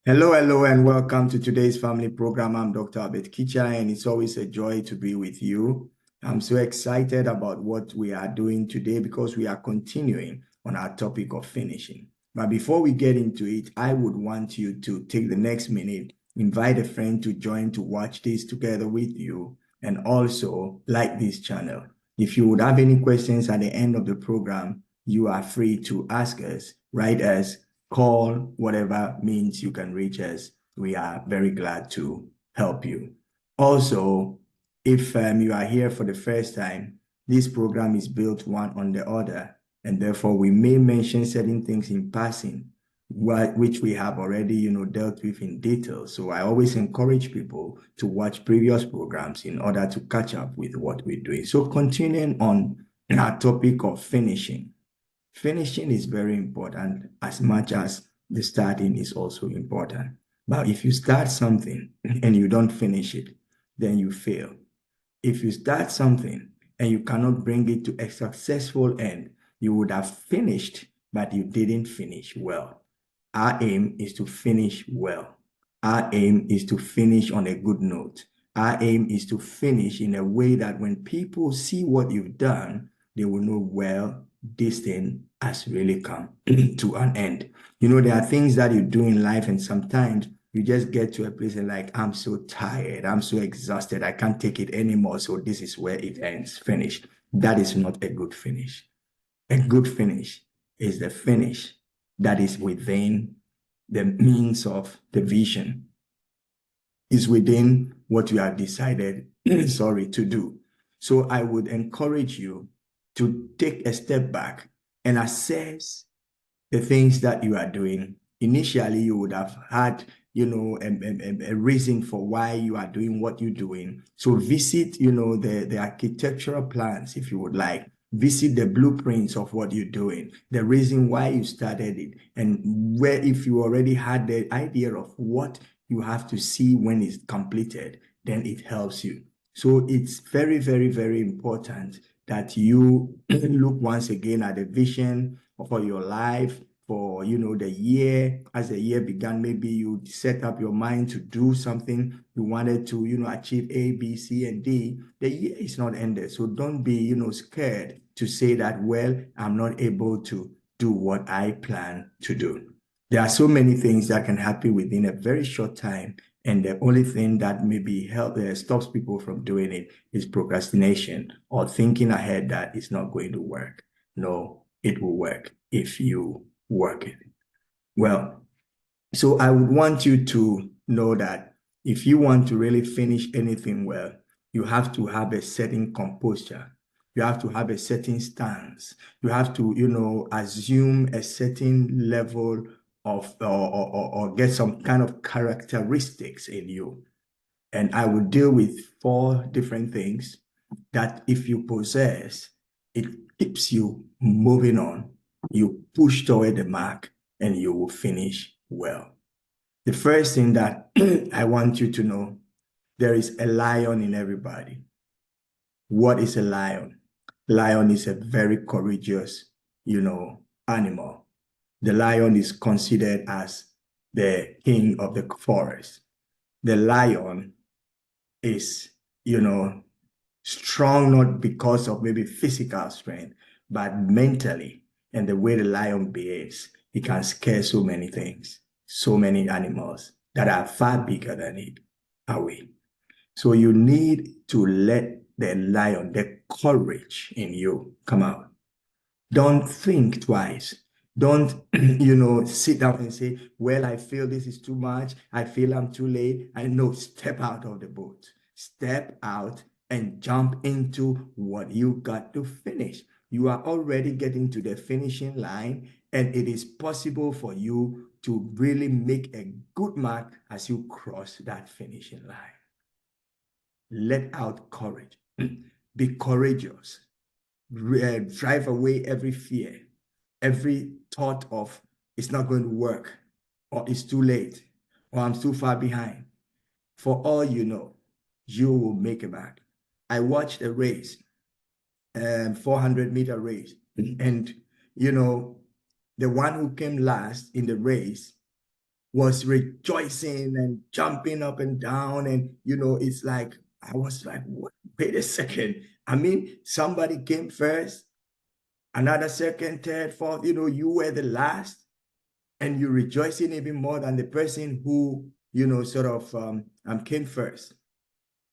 Hello, and welcome to today's family program. I'm Dr. Kitcher, and it's always a joy to be with you. I'm so excited about what we are doing today because we are continuing on our topic of finishing. But before we get into it, I would want you to take the next minute, invite a friend to join to watch this together with you, and also like this channel. If you would have any questions at the end of the program, you are free to ask us, write us, call, whatever means you can reach us. We are very glad to help you. Also, if you are here for the first time, this program is built one on the other, and therefore we may mention certain things in passing, which we have already, dealt with in detail. So I always encourage people to watch previous programs in order to catch up with what we're doing. So continuing on our topic of finishing. Finishing is very important as much as the starting is also important. But if you start something and you don't finish it, then you fail. If you start something and you cannot bring it to a successful end, you would have finished, but you didn't finish well. Our aim is to finish well. Our aim is to finish on a good note. Our aim is to finish in a way that when people see what you've done, they will know, well, this thing has really come to an end. There are things that you do in life, and sometimes you just get to a place and like, I'm so tired, I'm so exhausted, I can't take it anymore. So this is where it ends, finished. That is not a good finish. A good finish is the finish that is within the means of the vision, is within what you have decided, to do. So I would encourage you to take a step back and assess the things that you are doing. Initially, you would have had, a reason for why you are doing what you're doing. So visit, the architectural plans, if you would like. Visit the blueprints of what you're doing, the reason why you started it, and where, if you already had the idea of what you have to see when it's completed, then it helps you. So it's very, very, very important that you look once again at the vision for your life, for the year. As the year began, maybe you set up your mind to do something you wanted to achieve A, B, C, and D. The year is not ended, so don't be scared to say that, well, I'm not able to do what I plan to do. There are so many things that can happen within a very short time, and the only thing that maybe stops people from doing it is procrastination or thinking ahead that it's not going to work. No, it will work if you work it. Well, so I would want you to know that if you want to really finish anything well, you have to have a certain composure. You have to have a certain stance. You have to, assume a certain level of or get some kind of characteristics in you. And I will deal with 4 different things that if you possess, it keeps you moving on. You push toward the mark and you will finish well. The first thing that I want you to know, there is a lion in everybody. What is a lion? Lion is a very courageous, animal. The lion is considered as the king of the forest. The lion is, strong not because of maybe physical strength, but mentally, and the way the lion behaves, it can scare so many things, so many animals that are far bigger than it away. So you need to let the lion, the courage in you come out. Don't think twice. Don't, sit down and say, well, I feel this is too much. I feel I'm too late. I know, step out of the boat. Step out and jump into what you got to finish. You are already getting to the finishing line, and it is possible for you to really make a good mark as you cross that finishing line. Let out courage. Be courageous. Drive away every fear, every thought of it's not going to work, or it's too late, or I'm too far behind. For all you know, you will make it back. I watched a race, 400-meter race, and the one who came last in the race, was rejoicing and jumping up and down. And, it's like, I was like, what? Wait a second. I mean, somebody came first, another second, third, fourth, you were the last, and you're rejoicing even more than the person who, sort of came first,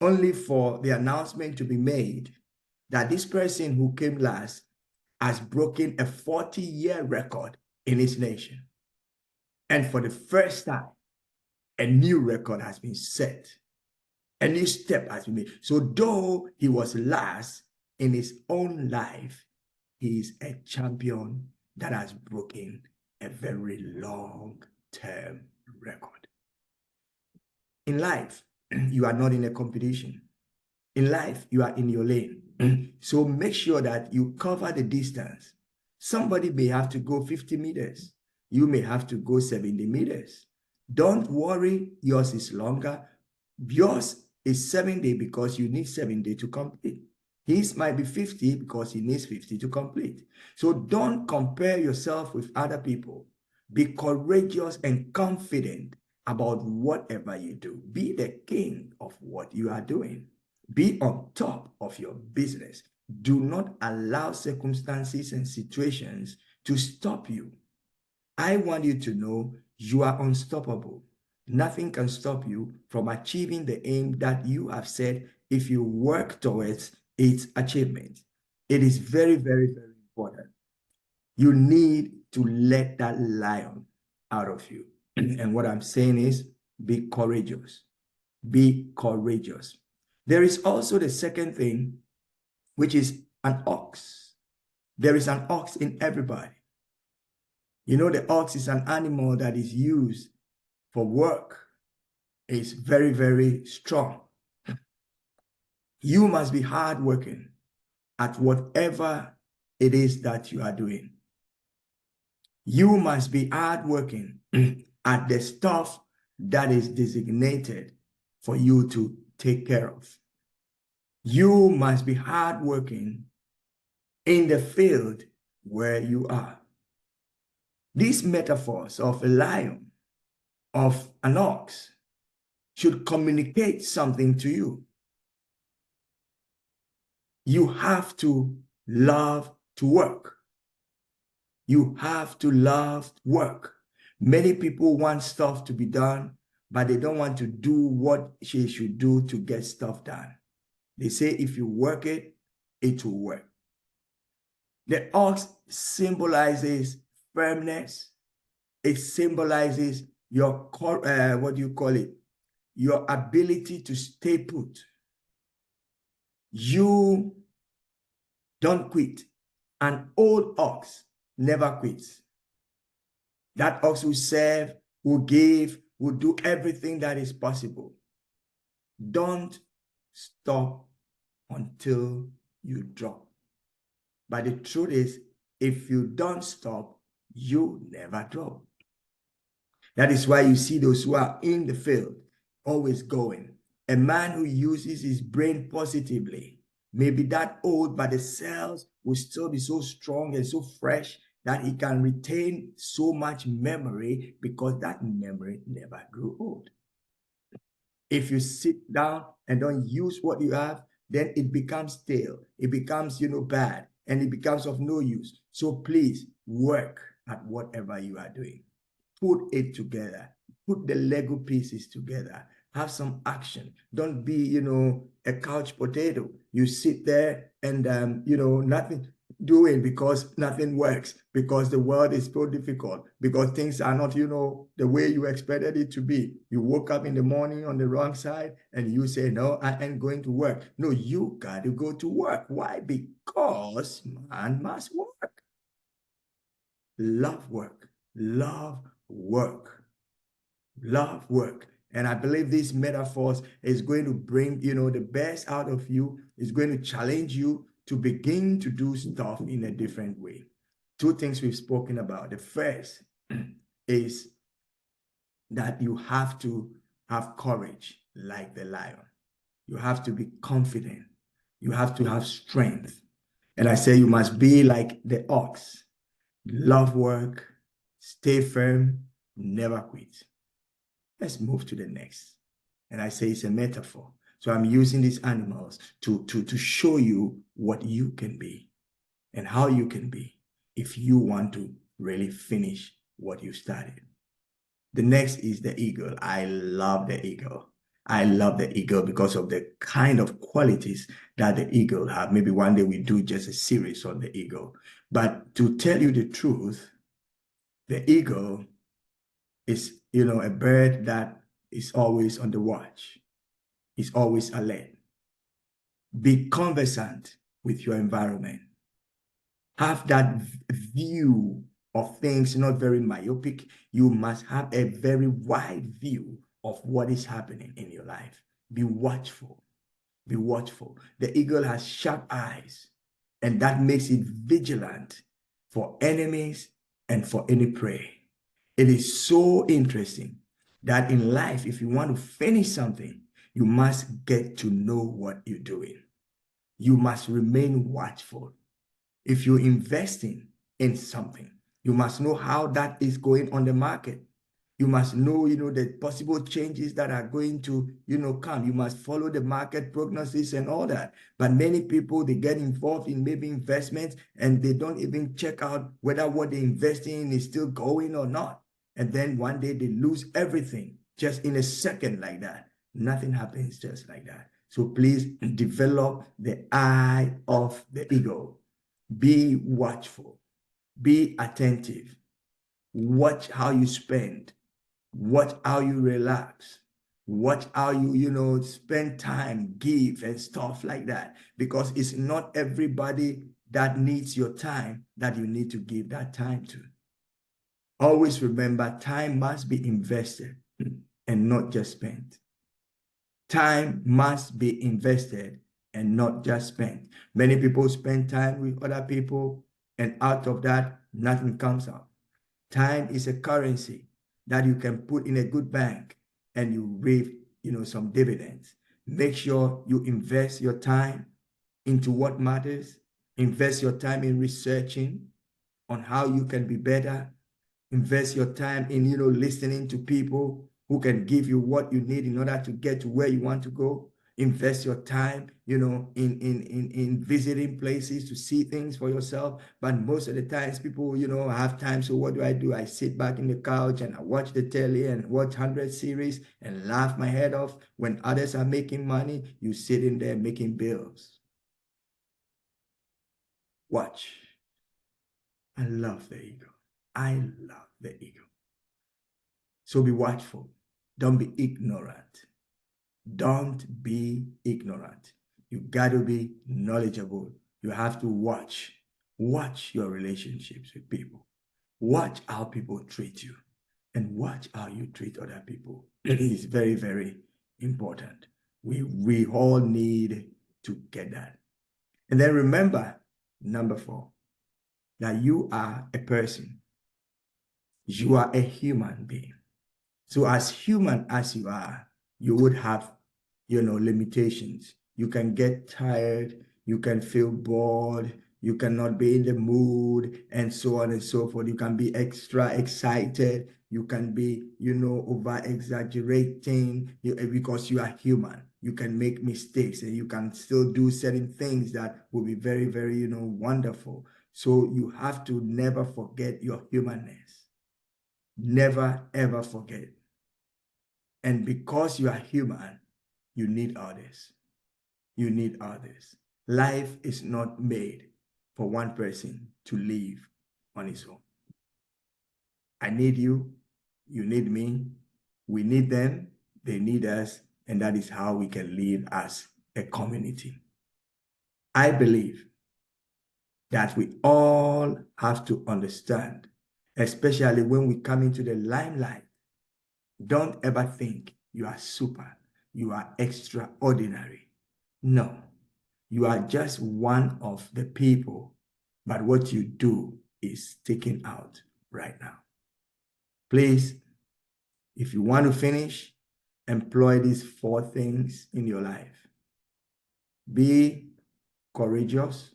only for the announcement to be made that this person who came last has broken a 40-year record in his nation. And for the first time, a new record has been set. A new step has been made. So though he was last in his own life, he is a champion that has broken a very long-term record. In life, you are not in a competition. In life, you are in your lane. So make sure that you cover the distance. Somebody may have to go 50 meters. You may have to go 70 meters. Don't worry, yours is longer. Yours is 70 because you need 70 to complete. His might be 50 because he needs 50 to complete. So don't compare yourself with other people. Be courageous and confident about whatever you do. Be the king of what you are doing. Be on top of your business. Do not allow circumstances and situations to stop you. I want you to know you are unstoppable. Nothing can stop you from achieving the aim that you have set if you work towards its achievement. It is very, very, very important. You need to let that lion out of you. And what I'm saying is be courageous. Be courageous. There is also the second thing, which is an ox. There is an ox in everybody. The ox is an animal that is used for work. It's very, very strong. You must be hardworking at whatever it is that you are doing. You must be hardworking at the stuff that is designated for you to take care of. You must be hardworking in the field where you are. These metaphors of a lion, of an ox, should communicate something to you. You have to love to work. You have to love work. Many people want stuff to be done, but they don't want to do what she should do to get stuff done. They say if you work it, it will work. The ox symbolizes firmness. It symbolizes your, your ability to stay put. You don't quit. An old ox never quits. That ox will serve, will give, will do everything that is possible. Don't stop until you drop. But the truth is, if you don't stop, you never drop. That is why you see those who are in the field always going. A man who uses his brain positively may be that old, but the cells will still be so strong and so fresh that he can retain so much memory because that memory never grew old. If you sit down and don't use what you have, then it becomes stale. It becomes, bad, and it becomes of no use. So please work at whatever you are doing. Put it together. Put the Lego pieces together. Have some action. Don't be, a couch potato. You sit there and, nothing doing because nothing works, because the world is so difficult, because things are not, the way you expected it to be. You woke up in the morning on the wrong side and you say, no, I ain't going to work. No, you got to go to work. Why? Because man must work. Love work. Love work. Love work. And I believe these metaphors is going to bring, the best out of you. It's going to challenge you to begin to do stuff in a different way. Two things we've spoken about. The first is that you have to have courage like the lion. You have to be confident. You have to have strength. And I say you must be like the ox. Love work, stay firm, never quit. Let's move to the next. And I say it's a metaphor. So I'm using these animals to show you what you can be and how you can be if you want to really finish what you started. The next is the eagle. I love the eagle. I love the eagle because of the kind of qualities that the eagle have. Maybe one day we do just a series on the eagle. But to tell you the truth, the eagle is, a bird that is always on the watch, is always alert. Be conversant with your environment. Have that view of things, not very myopic. You must have a very wide view of what is happening in your life. Be watchful. Be watchful. The eagle has sharp eyes, and that makes it vigilant for enemies and for any prey. It is so interesting that in life, if you want to finish something, you must get to know what you're doing. You must remain watchful. If you're investing in something, you must know how that is going on the market. You must know, the possible changes that are going to, come. You must follow the market prognosis and all that. But many people, they get involved in maybe investments and they don't even check out whether what they're investing in is still going or not. And then one day they lose everything just in a second like that. Nothing happens just like that. So please develop the eye of the eagle. Be watchful. Be attentive. Watch how you spend. Watch how you relax. Watch how you, spend time, give, and stuff like that. Because it's not everybody that needs your time that you need to give that time to. Always remember, time must be invested and not just spent. Time must be invested and not just spent. Many people spend time with other people, and out of that, nothing comes out. Time is a currency that you can put in a good bank and you reap, some dividends. Make sure you invest your time into what matters. Invest your time in researching on how you can be better. Invest your time in, listening to people who can give you what you need in order to get to where you want to go. Invest your time, in visiting places to see things for yourself. But most of the times people, have time. So what do? I sit back in the couch and I watch the telly and watch 100 series and laugh my head off. When others are making money, you sitting there making bills. Watch. I love the eagle. I love the eagle. So be watchful. Don't be ignorant. Don't be ignorant. You got to be knowledgeable. You have to watch. Watch your relationships with people. Watch how people treat you and watch how you treat other people. It is very, very important. We all need to get that. And then remember, number 4, that you are a person. You are a human being. So as human as you are, you would have, limitations. You can get tired, you can feel bored, you cannot be in the mood, and so on and so forth. You can be extra excited, you can be, over exaggerating because you are human. You can make mistakes and you can still do certain things that will be very, very, wonderful. So you have to never forget your humanness. Never, ever forget. And because you are human, you need others. You need others. Life is not made for one person to live on his own. I need you. You need me. We need them. They need us. And that is how we can live as a community. I believe that we all have to understand, especially when we come into the limelight. Don't ever think you are super, you are extraordinary. No, you are just one of the people, but what you do is sticking out right now. Please, if you want to finish, employ these 4 things in your life. Be courageous,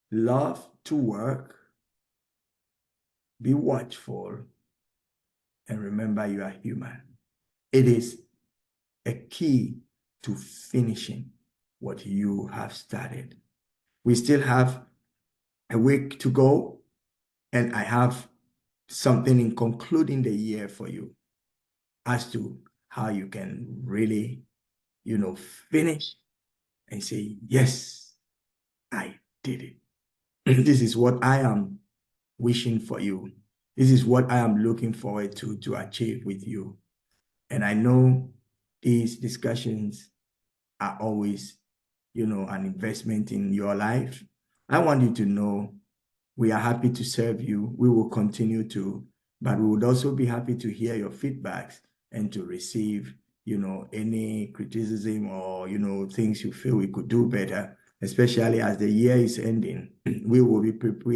love to work, be watchful, and remember you are human. It is a key to finishing what you have started. We still have a week to go, and I have something in concluding the year for you as to how you can really, finish and say, yes, I did it. This is what I am wishing for you. This is what I am looking forward to achieve with you. And I know these discussions are always, an investment in your life. I want you to know we are happy to serve you. We will continue to, but we would also be happy to hear your feedbacks and to receive, any criticism or, things you feel we could do better, especially as the year is ending. We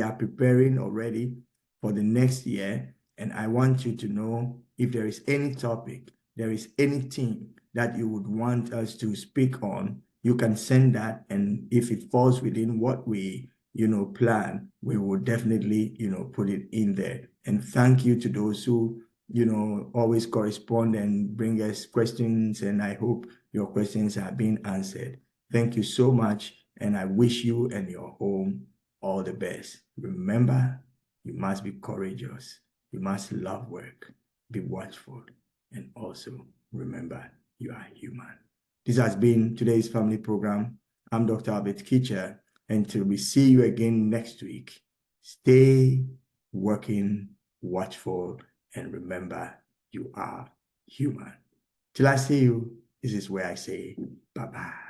are preparing already for the next year. And I want you to know if there is any topic, there is anything that you would want us to speak on, you can send that. And if it falls within what we plan, we will definitely, put it in there. And thank you to those who, always correspond and bring us questions. And I hope your questions have been answered. Thank you so much. And I wish you and your home all the best. Remember, you must be courageous. You must love work, be watchful, and also remember you are human. This has been today's family program. I'm Dr. Albert Kitcher. Until we see you again next week, stay working, watchful, and remember you are human. Till I see you, this is where I say bye-bye.